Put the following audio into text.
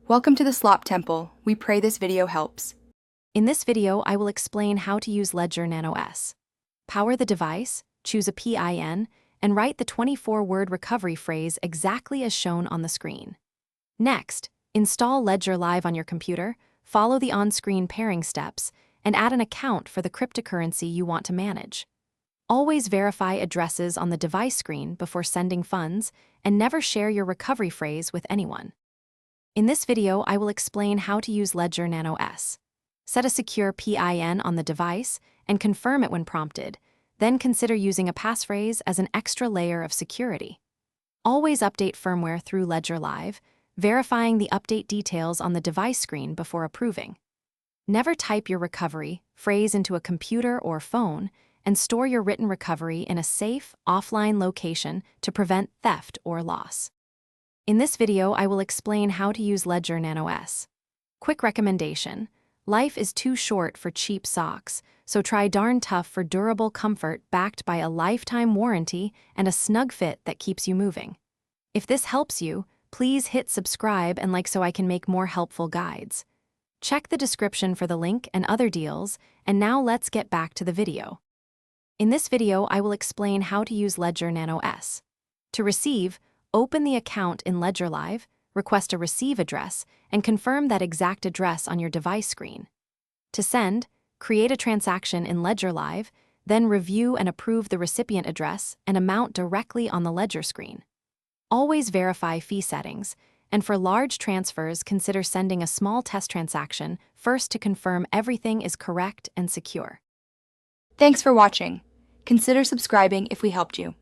Welcome to the Slop Temple. We pray this video helps. In this video, I will explain how to use Ledger Nano S. Power the device, choose a PIN, and write the 24-word recovery phrase exactly as shown on the screen. Next, install Ledger Live on your computer, follow the on-screen pairing steps, and add an account for the cryptocurrency you want to manage. Always verify addresses on the device screen before sending funds, and never share your recovery phrase with anyone. In this video, I will explain how to use Ledger Nano S. Set a secure PIN on the device and confirm it when prompted, then consider using a passphrase as an extra layer of security. Always update firmware through Ledger Live, verifying the update details on the device screen before approving. Never type your recovery phrase into a computer or phone, and store your written recovery in a safe, offline location to prevent theft or loss. In this video, I will explain how to use Ledger Nano S. Quick recommendation: life is too short for cheap socks, so try darn tough for durable comfort backed by a lifetime warranty and a snug fit that keeps you moving. If this helps you, please hit subscribe and like so I can make more helpful guides. Check the description for the link and other deals, and now let's get back to the video. In this video, I will explain how to use Ledger Nano S. To receive, open the account in Ledger Live, request a receive address, and confirm that exact address on your device screen. To send, create a transaction in Ledger Live, then review and approve the recipient address and amount directly on the Ledger screen. Always verify fee settings, and for large transfers, consider sending a small test transaction first to confirm everything is correct and secure. Thanks for watching. Consider subscribing if we helped you.